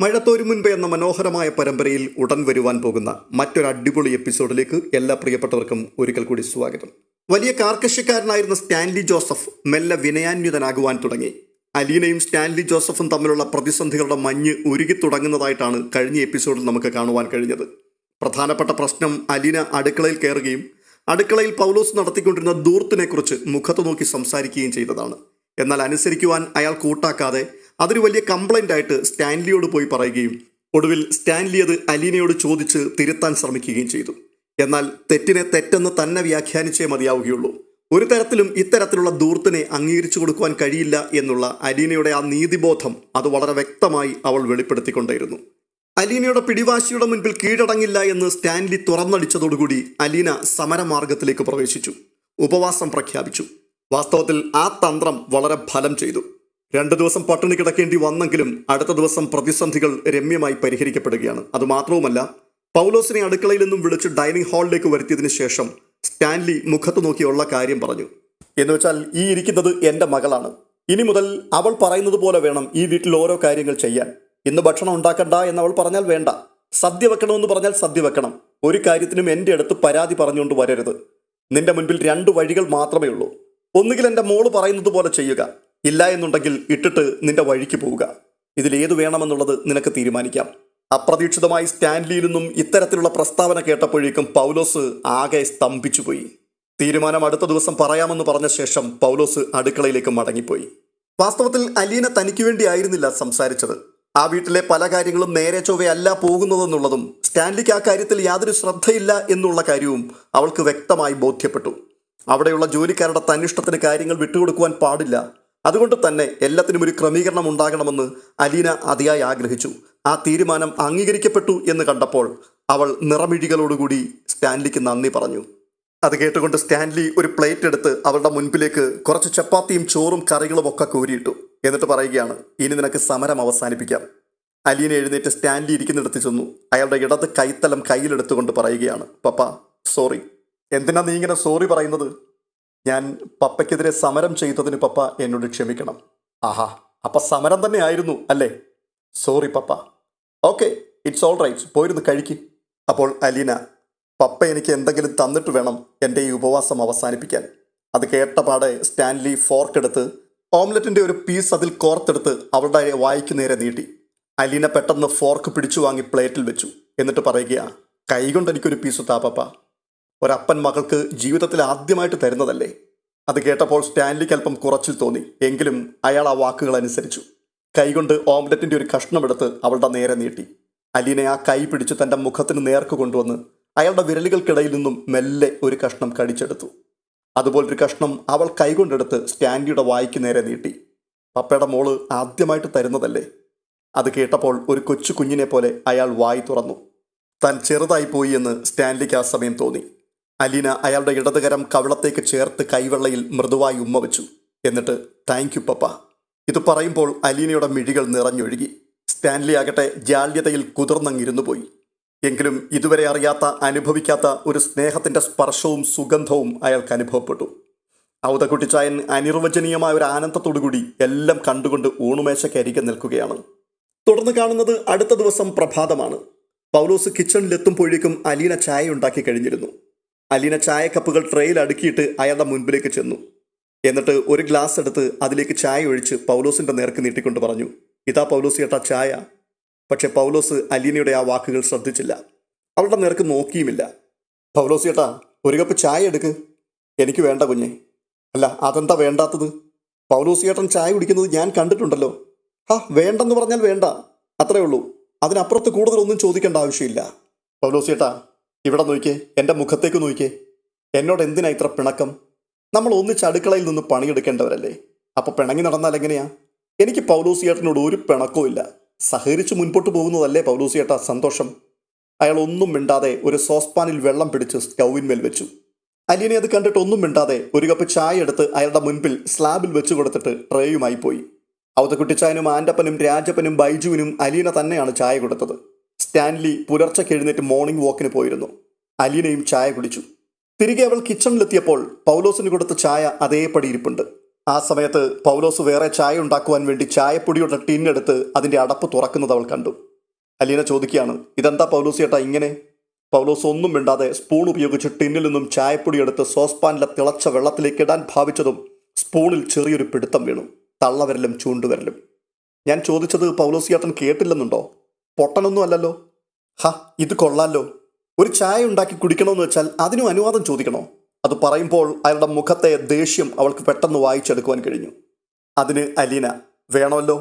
മഴത്തോരു മുൻപ് എന്ന മനോഹരമായ പരമ്പരയിൽ ഉടൻ വരുവാൻ പോകുന്ന മറ്റൊരു അടിപൊളി എപ്പിസോഡിലേക്ക് എല്ലാ പ്രിയപ്പെട്ടവർക്കും ഒരിക്കൽ കൂടി സ്വാഗതം. വലിയ കാർക്കശ്യക്കാരനായിരുന്ന സ്റ്റാൻലി ജോസഫ് മെല്ലെ വിനയാന്വിതനാകുവാൻ തുടങ്ങി. അലീനയും സ്റ്റാൻലി ജോസഫും തമ്മിലുള്ള പ്രതിസന്ധികളുടെ മഞ്ഞ് ഉരുകി തുടങ്ങുന്നതായിട്ടാണ് കഴിഞ്ഞ എപ്പിസോഡിൽ നമുക്ക് കാണുവാൻ കഴിഞ്ഞത്. പ്രധാനപ്പെട്ട പ്രശ്നം അലീന അടുക്കളയിൽ കയറുകയും അടുക്കളയിൽ പൗലോസ് നടത്തിക്കൊണ്ടിരുന്ന ധൂർത്തിനെക്കുറിച്ച് മുഖത്ത് നോക്കി സംസാരിക്കുകയും ചെയ്തതാണ്. എന്നാൽ അനുസരിക്കുവാൻ അയാൾ കൂട്ടാക്കാതെ അതൊരു വലിയ കംപ്ലൈൻ്റ് ആയിട്ട് സ്റ്റാൻലിയോട് പോയി പറയുകയും ഒടുവിൽ സ്റ്റാൻലി അത് അലീനയോട് ചോദിച്ച് തിരുത്താൻ ശ്രമിക്കുകയും ചെയ്തു. എന്നാൽ തെറ്റിനെ തെറ്റെന്ന് തന്നെ വ്യാഖ്യാനിച്ചേ മതിയാവുകയുള്ളൂ. ഒരു തരത്തിലും ഇത്തരത്തിലുള്ള ധൂർത്തിനെ അംഗീകരിച്ചു കൊടുക്കുവാൻ കഴിയില്ല എന്നുള്ള അലീനയുടെ ആ നീതിബോധം അത് വളരെ വ്യക്തമായി അവൾ വെളിപ്പെടുത്തിക്കൊണ്ടേയിരുന്നു. അലീനയുടെ പിടിവാശിയുടെ മുൻപിൽ കീഴടങ്ങില്ല എന്ന് സ്റ്റാൻലി തുറന്നടിച്ചതോടുകൂടി അലീന സമരമാർഗത്തിലേക്ക് പ്രവേശിച്ചു. ഉപവാസം പ്രഖ്യാപിച്ചു. വാസ്തവത്തിൽ ആ തന്ത്രം വളരെ ഫലം ചെയ്തു. 2 ദിവസം പട്ടിണി കിടക്കേണ്ടി വന്നെങ്കിലും അടുത്ത ദിവസം പ്രതിസന്ധികൾ രമ്യമായി പരിഹരിക്കപ്പെടുകയാണ്. അതുമാത്രവുമല്ല, പൗലോസിനെ അടുക്കളയിൽ നിന്നും വിളിച്ച് ഡൈനിങ് ഹാളിലേക്ക് വരുത്തിയതിനു ശേഷം സ്റ്റാൻലി മുഖത്ത് നോക്കിയുള്ള കാര്യം പറഞ്ഞു. എന്ന് വെച്ചാൽ, ഈ ഇരിക്കുന്നത് എൻ്റെ മകളാണ്. ഇനി മുതൽ അവൾ പറയുന്നത് പോലെ വേണം ഈ വീട്ടിൽ ഓരോ കാര്യങ്ങൾ ചെയ്യാൻ. ഇന്ന് ഭക്ഷണം ഉണ്ടാക്കണ്ട എന്നവൾ പറഞ്ഞാൽ വേണ്ട, സദ്യ വെക്കണമെന്ന് പറഞ്ഞാൽ സദ്യ വെക്കണം. ഒരു കാര്യത്തിനും എൻ്റെ അടുത്ത് പരാതി പറഞ്ഞുകൊണ്ട് വരരുത്. നിന്റെ മുൻപിൽ 2 വഴികൾ മാത്രമേ ഉള്ളൂ. ഒന്നുകിൽ എൻ്റെ മോള് പറയുന്നത് പോലെ ചെയ്യുക, ഇല്ല എന്നുണ്ടെങ്കിൽ ഇട്ടിട്ട് നിന്റെ വഴിക്ക് പോവുക. ഇതിലേതു വേണമെന്നുള്ളത് നിനക്ക് തീരുമാനിക്കാം. അപ്രതീക്ഷിതമായി സ്റ്റാൻലിയിൽ നിന്നും ഇത്തരത്തിലുള്ള പ്രസ്താവന കേട്ടപ്പോഴേക്കും പൗലോസ് ആകെ സ്തംഭിച്ചുപോയി. തീരുമാനം അടുത്ത ദിവസം പറയാമെന്ന് പറഞ്ഞ ശേഷം പൗലോസ് അടുക്കളയിലേക്ക് മടങ്ങിപ്പോയി. വാസ്തവത്തിൽ അലീന തനിക്ക് വേണ്ടി ആയിരുന്നില്ല സംസാരിച്ചത്. ആ വീട്ടിലെ പല കാര്യങ്ങളും നേരെ ചൊവ്വയല്ല പോകുന്നതെന്നുള്ളതും സ്റ്റാൻലിക്ക് ആ കാര്യത്തിൽ യാതൊരു ശ്രദ്ധയില്ല എന്നുള്ള കാര്യവും അവൾക്ക് വ്യക്തമായി ബോധ്യപ്പെട്ടു. അവിടെയുള്ള ജോലിക്കാരുടെ തന്നിഷ്ടത്തിന് കാര്യങ്ങൾ വിട്ടുകൊടുക്കുവാൻ പാടില്ല. അതുകൊണ്ട് തന്നെ എല്ലാത്തിനും ഒരു ക്രമീകരണം ഉണ്ടാകണമെന്ന് അലീന അതിയായി ആഗ്രഹിച്ചു. ആ തീരുമാനം അംഗീകരിക്കപ്പെട്ടു എന്ന് കണ്ടപ്പോൾ അവൾ നിറമിഴികളോടുകൂടി സ്റ്റാൻലിക്ക് നന്ദി പറഞ്ഞു. അത് കേട്ടുകൊണ്ട് സ്റ്റാൻലി ഒരു പ്ലേറ്റ് എടുത്ത് അവളുടെ മുൻപിലേക്ക് കുറച്ച് ചപ്പാത്തിയും ചോറും കറികളും ഒക്കെ കോരിയിട്ടു. എന്നിട്ട് പറയുകയാണ്, ഇനി നിനക്ക് സമരം അവസാനിപ്പിക്കാം. അലീന എഴുന്നേറ്റ് സ്റ്റാൻലി ഇരിക്കുന്നിടത്ത് ചെന്നു. അയാളുടെ ഇടത് കൈത്തലം കയ്യിലെടുത്തുകൊണ്ട് പറയുകയാണ്, പപ്പ സോറി. എന്തിനാ നീ ഇങ്ങനെ സോറി പറയുന്നത്? ഞാൻ പപ്പയ്ക്കെതിരെ സമരം ചെയ്തതിന് പപ്പ എന്നോട് ക്ഷമിക്കണം. ആഹാ, അപ്പൊ സമരം തന്നെ ആയിരുന്നു അല്ലേ? Sorry papa. Okay, it's all right, പോയിരുന്ന് കഴിക്കും. അപ്പോൾ അലീന, പപ്പ എനിക്ക് എന്തെങ്കിലും തന്നിട്ട് വേണം എൻ്റെ ഈ ഉപവാസം അവസാനിപ്പിക്കാൻ. അത് കേട്ടപാടെ സ്റ്റാൻലി ഫോർക്ക് എടുത്ത് ഓംലെറ്റിൻ്റെ ഒരു പീസ് അതിൽ കോർത്തെടുത്ത് അവളുടെ വായ്ക്ക് നേരെ നീട്ടി. അലീന പെട്ടെന്ന് ഫോർക്ക് പിടിച്ചു വാങ്ങി പ്ലേറ്റിൽ വെച്ചു. എന്നിട്ട് പറയുക, കൈകൊണ്ട് എനിക്കൊരു പീസ് താ പപ്പ. ഒരപ്പൻ മകൾക്ക് ജീവിതത്തിൽ ആദ്യമായിട്ട് തരുന്നതല്ലേ. അത് കേട്ടപ്പോൾ സ്റ്റാൻലിക്ക് അല്പം കുറച്ചിൽ തോന്നി. എങ്കിലും അയാൾ ആ വാക്കുകൾ അനുസരിച്ചു. കൈകൊണ്ട് ഓംലെറ്റിൻ്റെ ഒരു കഷ്ണമെടുത്ത് അവളുടെ നേരെ നീട്ടി. അലീനെ ആ കൈ പിടിച്ച് തൻ്റെ മുഖത്തിന് നേർക്ക് കൊണ്ടുവന്ന് അയാളുടെ വിരലുകൾക്കിടയിൽ നിന്നും മെല്ലെ ഒരു കഷ്ണം കടിച്ചെടുത്തു. അതുപോലൊരു കഷ്ണം അവൾ കൈകൊണ്ടെടുത്ത് സ്റ്റാൻലിയുടെ വായ്ക്ക് നേരെ നീട്ടി. പപ്പയുടെ മോള് ആദ്യമായിട്ട് തരുന്നതല്ലേ. അത് കേട്ടപ്പോൾ ഒരു കൊച്ചു കുഞ്ഞിനെ പോലെ അയാൾ വായി തുറന്നു. താൻ ചെറുതായി പോയി എന്ന് സ്റ്റാൻലിക്ക് ആ സമയം തോന്നി. അലീന അയാളുടെ ഇടതുകരം കവിളത്തേക്ക് ചേർത്ത് കൈവെള്ളയിൽ മൃദുവായി ഉമ്മ വെച്ചു. എന്നിട്ട് താങ്ക് യു പപ്പ. ഇത് പറയുമ്പോൾ അലീനയുടെ മിഴികൾ നിറഞ്ഞൊഴുകി. സ്റ്റാൻലി ആകട്ടെ ജാള്യതയിൽ കുതിർന്നങ്ങിരുന്നു പോയി. എങ്കിലും ഇതുവരെ അറിയാത്ത, അനുഭവിക്കാത്ത ഒരു സ്നേഹത്തിൻ്റെ സ്പർശവും സുഗന്ധവും അയാൾക്ക് അനുഭവപ്പെട്ടു. ഔതകുട്ടിച്ചായൻ അനിർവചനീയമായ ഒരു ആനന്ദത്തോടുകൂടി എല്ലാം കണ്ടുകൊണ്ട് ഊണുമേശക്കരികെ നിൽക്കുകയാണ്. തുടർന്ന് കാണുന്നത് അടുത്ത ദിവസം പ്രഭാതമാണ്. പൗലോസ് കിച്ചണിലെത്തുമ്പോഴേക്കും അലീന ചായ ഉണ്ടാക്കി കഴിഞ്ഞിരുന്നു. അലീന ചായക്കപ്പുകൾ ട്രേയിൽ അടുക്കിയിട്ട് അയാളുടെ മുൻപിലേക്ക് ചെന്നു. എന്നിട്ട് ഒരു ഗ്ലാസ് എടുത്ത് അതിലേക്ക് ചായ ഒഴിച്ച് പൗലോസിൻ്റെ നേർക്ക് നീട്ടിക്കൊണ്ട് പറഞ്ഞു, ഇതാ പൗലോസ് ചേട്ടാ ചായ. പക്ഷെ പൗലോസ് അലീനയുടെ ആ വാക്കുകൾ ശ്രദ്ധിച്ചില്ല. അവളുടെ നേർക്ക് നോക്കിയുമില്ല. പൗലോസ് ചേട്ടാ, ഒരു കപ്പ് ചായ എടുക്ക്. എനിക്ക് വേണ്ട കുഞ്ഞെ. അല്ല, അതെന്താ വേണ്ടാത്തത്? പൗലോസ് ചേട്ടൻ ചായ കുടിക്കുന്നത് ഞാൻ കണ്ടിട്ടുണ്ടല്ലോ. വേണ്ടെന്ന് പറഞ്ഞാൽ വേണ്ട, അത്രേ ഉള്ളൂ. അതിനപ്പുറത്ത് കൂടുതലൊന്നും ചോദിക്കേണ്ട ആവശ്യമില്ല. പൗലോസ് ചേട്ടാ, ഇവിടെ നോക്കിയേ, എൻ്റെ മുഖത്തേക്ക് നോക്കിയേ. എന്നോട് എന്തിനാ ഇത്ര പിണക്കം? നമ്മൾ ഒന്നിച്ച് അടുക്കളയിൽ നിന്ന് പണിയെടുക്കേണ്ടവരല്ലേ. അപ്പോൾ പിണങ്ങി നടന്നാൽ എങ്ങനെയാ? എനിക്ക് പൗലോസ് ചേട്ടനോട് ഒരു പിണക്കവും ഇല്ല. സഹകരിച്ച് മുൻപോട്ട് പോകുന്നതല്ലേ പൗലോസ് ചേട്ടാ സന്തോഷം. അയാൾ ഒന്നും മിണ്ടാതെ ഒരു സോസ്പാനിൽ വെള്ളം പിടിച്ച് സ്റ്റൗവിന്മേൽ വെച്ചു. അലീനെ അത് കണ്ടിട്ട് ഒന്നും മിണ്ടാതെ ഒരു കപ്പ് ചായ എടുത്ത് അയാളുടെ മുൻപിൽ സ്ലാബിൽ വെച്ചു കൊടുത്തിട്ട് ട്രേയുമായി പോയി. ഔതക്കുട്ടിച്ചായനും ആൻ്റപ്പനും രാജപ്പനും ബൈജുവിനും അലീന തന്നെയാണ് ചായ കൊടുത്തത്. സ്റ്റാൻലി പുലർച്ചയ്ക്ക് എഴുന്നേറ്റ് മോർണിംഗ് വാക്കിന് പോയിരുന്നു. അലീനയും ചായ കുടിച്ചു. തിരികെ അവൾ കിച്ചണിലെത്തിയപ്പോൾ പൗലോസിന് കൊടുത്ത ചായ അതേപടി ഇരിപ്പുണ്ട്. ആ സമയത്ത് പൗലോസ് വേറെ ചായ ഉണ്ടാക്കുവാൻ വേണ്ടി ചായപ്പൊടിയുടെ ടിന്നെടുത്ത് അതിൻ്റെ അടപ്പ് തുറക്കുന്നത് അവൾ കണ്ടു. അലീന ചോദിക്കുകയാണ്, ഇതെന്താ പൗലോസ് ചേട്ടാ ഇങ്ങനെ? പൗലോസ് ഒന്നും മിണ്ടാതെ സ്പൂൺ ഉപയോഗിച്ച് ടിന്നിൽ നിന്നും ചായപ്പൊടി എടുത്ത് സോസ്പാനിലെ തിളച്ച വെള്ളത്തിലേക്ക് ഇടാൻ ഭാവിച്ചതും സ്പൂണിൽ ചെറിയൊരു പിടുത്തം വീണു. തള്ളവിരലും ചൂണ്ടുവിരലും. ഞാൻ ചോദിച്ചത് പൗലോസ് ചേട്ടൻ കേട്ടില്ലെന്നുണ്ടോ? പൊട്ടനൊന്നും അല്ലല്ലോ. ഇത് കൊള്ളാലോ. ഒരു ചായ ഉണ്ടാക്കി കുടിക്കണമെന്ന് വെച്ചാൽ അതിനും അനുവാദം ചോദിക്കണോ? അത് പറയുമ്പോൾ അയാളുടെ മുഖത്തെ ദേഷ്യം അവൾക്ക് പെട്ടെന്ന് വായിച്ചെടുക്കുവാൻ കഴിഞ്ഞു. അതിന് അലീന, വേണമല്ലോ,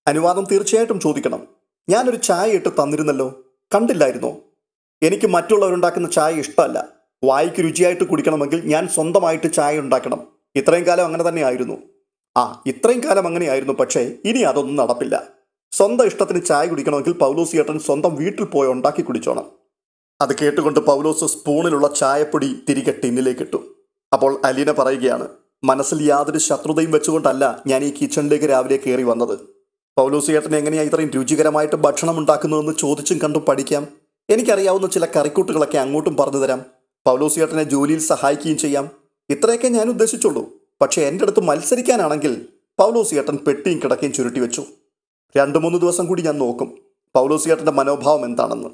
അനുവാദം തീർച്ചയായിട്ടും ചോദിക്കണം. ഞാനൊരു ചായ ഇട്ട് തന്നിരുന്നല്ലോ, കണ്ടില്ലായിരുന്നോ? എനിക്ക് മറ്റുള്ളവരുണ്ടാക്കുന്ന ചായ ഇഷ്ടമല്ല. വായിക്ക് രുചിയായിട്ട് കുടിക്കണമെങ്കിൽ ഞാൻ സ്വന്തമായിട്ട് ചായ ഉണ്ടാക്കണം. ഇത്രയും കാലം അങ്ങനെ തന്നെ ആയിരുന്നു. ഇത്രയും കാലം അങ്ങനെയായിരുന്നു. പക്ഷേ ഇനി അതൊന്നും നടപ്പില്ല. സ്വന്തം ഇഷ്ടത്തിന് ചായ കുടിക്കണമെങ്കിൽ പൗലോസ് ചേട്ടൻ സ്വന്തം വീട്ടിൽ പോയി ഉണ്ടാക്കി കുടിച്ചോണം. അത് കേട്ടുകൊണ്ട് പൗലോസ് സ്പൂണിലുള്ള ചായപ്പൊടി തിരികെ ടിന്നിലേക്ക് ഇട്ടു. അപ്പോൾ അലീന പറയുകയാണ്, മനസ്സിൽ യാതൊരു ശത്രുതയും വെച്ചുകൊണ്ടല്ല ഞാൻ ഈ കിച്ചണിലേക്ക് രാവിലെ കയറി വന്നത്. പൗലോസ് ചേട്ടൻ എങ്ങനെയാണ് ഇത്രയും രുചികരമായിട്ട് ഭക്ഷണം ഉണ്ടാക്കുന്നതെന്ന് ചോദിച്ചും കണ്ടും പഠിക്കാം. എനിക്കറിയാവുന്ന ചില കറിക്കൂട്ടുകളൊക്കെ അങ്ങോട്ടും പറഞ്ഞു തരാം. പൗലോസ് ചേട്ടനെ ജോലിയിൽ സഹായിക്കുകയും ചെയ്യാം. ഇത്രയൊക്കെ ഞാൻ ഉദ്ദേശിച്ചുള്ളൂ. പക്ഷേ എൻ്റെ അടുത്ത് മത്സരിക്കാനാണെങ്കിൽ പൗലോസ് ചേട്ടൻ പെട്ടിയും കിടക്കയും ചുരുട്ടി വെച്ചു. 2-3 ദിവസം കൂടി ഞാൻ നോക്കും പൗലോസ് ചേട്ടൻ്റെ മനോഭാവം എന്താണെന്ന്.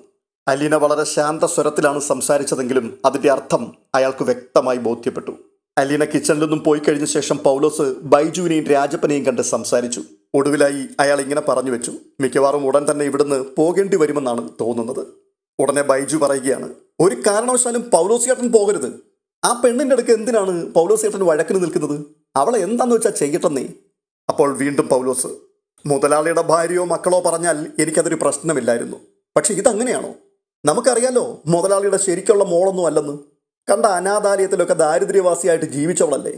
അലീന വളരെ ശാന്ത സ്വരത്തിലാണ് സംസാരിച്ചതെങ്കിലും അതിൻ്റെ അർത്ഥം അയാൾക്ക് വ്യക്തമായി ബോധ്യപ്പെട്ടു. അലീന കിച്ചണിൽ നിന്നും പോയി കഴിഞ്ഞ ശേഷം പൗലോസ് ബൈജുവിനെയും രാജപ്പനെയും കണ്ട് സംസാരിച്ചു. ഒടുവിലായി അയാൾ ഇങ്ങനെ പറഞ്ഞു വെച്ചു, മിക്കവാറും ഉടൻ തന്നെ ഇവിടുന്ന് പോകേണ്ടി വരുമെന്നാണ് തോന്നുന്നത്. ഉടനെ ബൈജു പറയുകയാണ്, ഒരു കാരണവശാലും പൗലോസ് ചേട്ടൻ പോകരുത്. ആ പെണ്ണിൻ്റെ അടുക്ക് എന്തിനാണ് പൗലോസ് ചേട്ടൻ വഴക്കിന് നിൽക്കുന്നത്? അവളെ എന്താണെന്ന് വെച്ചാൽ ചെയ്യട്ടെന്നേ. അപ്പോൾ വീണ്ടും പൗലോസ്, മുതലാളിയുടെ ഭാര്യയോ മക്കളോ പറഞ്ഞാൽ എനിക്കതൊരു പ്രശ്നമില്ലായിരുന്നു. പക്ഷെ ഇതങ്ങനെയാണോ? നമുക്കറിയാലോ മുതലാളിയുടെ ശരിക്കുള്ള മോളൊന്നും അല്ലെന്ന്. കണ്ട അനാഥാലയത്തിലൊക്കെ ദാരിദ്ര്യവാസിയായിട്ട് ജീവിച്ചവളല്ലേ.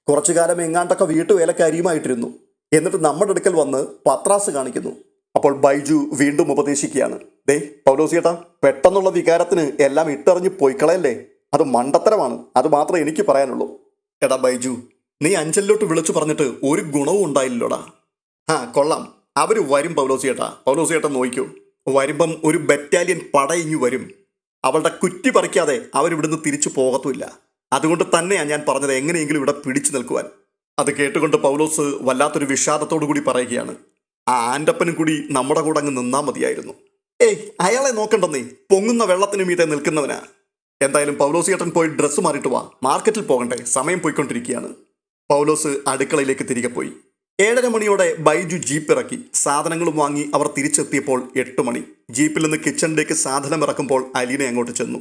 കുറച്ചു കാലം എങ്ങാണ്ടൊക്കെ വീട്ടുവേലക്കാരിയുമായിട്ടിരുന്നു. എന്നിട്ട് നമ്മുടെ അടുക്കൽ വന്ന് പത്രാസ് കാണിക്കുന്നു. അപ്പോൾ ബൈജു വീണ്ടും ഉപദേശിക്കുകയാണ്, പൗലോസ് ചേട്ടാ, പെട്ടെന്നുള്ള വികാരത്തിന് എല്ലാം ഇട്ടെറിഞ്ഞ് പൊയ്ക്കളയല്ലേ. അത് മണ്ടത്തരമാണ്. അത് മാത്രമേ എനിക്ക് പറയാനുള്ളൂ. എടാ ബൈജു, നീ അഞ്ചലിലോട്ട് വിളിച്ചു പറഞ്ഞിട്ട് ഒരു ഗുണവും ഉണ്ടായില്ലോടാ. കൊള്ളാം, അവർ വരും പൗലോസ് ചേട്ടാ. പൗലോസ് ചേട്ടൻ നോക്കൂ, വരുമ്പം ഒരു ബറ്റാലിയൻ പടയിഞ്ഞു വരും. അവളുടെ കുറ്റി പറിക്കാതെ അവരിവിടുന്ന് തിരിച്ചു പോകത്തുമില്ല. അതുകൊണ്ട് തന്നെയാണ് ഞാൻ പറഞ്ഞത് എങ്ങനെയെങ്കിലും ഇവിടെ പിടിച്ചു നിൽക്കുവാൻ. അത് കേട്ടുകൊണ്ട് പൗലോസ് വല്ലാത്തൊരു വിഷാദത്തോടു കൂടി പറയുകയാണ്, ആ ആൻ്റപ്പനും കൂടി നമ്മുടെ കൂടെ അങ്ങ് നിന്നാ മതിയായിരുന്നു. അയാളെ നോക്കണ്ടെന്നേ, പൊങ്ങുന്ന വെള്ളത്തിന് മീതെ നിൽക്കുന്നവനാ. എന്തായാലും പൗലോസ് ചേട്ടൻ പോയി ഡ്രസ്സ് മാറിയിട്ട് വാ, മാർക്കറ്റിൽ പോകണ്ടേ, സമയം പോയിക്കൊണ്ടിരിക്കുകയാണ്. പൗലോസ് അടുക്കളയിലേക്ക് തിരികെ പോയി. 7:30 മണിയോടെ ബൈജു ജീപ്പ് ഇറക്കി. സാധനങ്ങളും വാങ്ങി അവർ തിരിച്ചെത്തിയപ്പോൾ 8 മണി. ജീപ്പിൽ നിന്ന് കിച്ചണിലേക്ക് സാധനം ഇറക്കുമ്പോൾ അലീന അങ്ങോട്ട് ചെന്നു.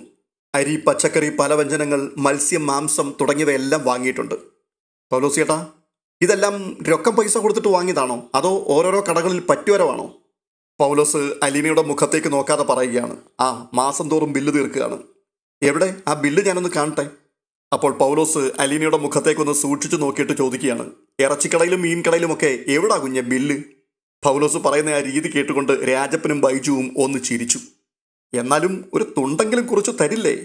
അരി, പച്ചക്കറി, പലവ്യഞ്ജനങ്ങൾ, മത്സ്യം, മാംസം തുടങ്ങിയവയെല്ലാം വാങ്ങിയിട്ടുണ്ട്. പൗലോസ് ചേട്ടാ, ഇതെല്ലാം രൊക്കം പൈസ കൊടുത്തിട്ട് വാങ്ങിയതാണോ അതോ ഓരോരോ കടകളിൽ പറ്റുവരവാണോ? പൗലോസ് അലീനയുടെ മുഖത്തേക്ക് നോക്കാതെ പറയുകയാണ്, മാസം തോറും ബില്ല് തീർക്കുകയാണ്. എവിടെ ആ ബില്ല്, ഞാനൊന്ന് കാണട്ടെ. അപ്പോൾ പൗലോസ് അലീനയുടെ മുഖത്തേക്കൊന്ന് സൂക്ഷിച്ചു നോക്കിയിട്ട് ചോദിക്കുകയാണ്, ഇറച്ചിക്കടയിലും മീൻകടയിലുമൊക്കെ എവിടാ കുഞ്ഞെ ബില്ല്? പൗലോസ് പറയുന്ന ആ രീതി കേട്ടുകൊണ്ട് രാജപ്പനും ബൈജുവും ഒന്ന് ചിരിച്ചു. എന്നാലും ഒരു തുണ്ടെങ്കിലും കുറിച്ച് തരില്ലേ?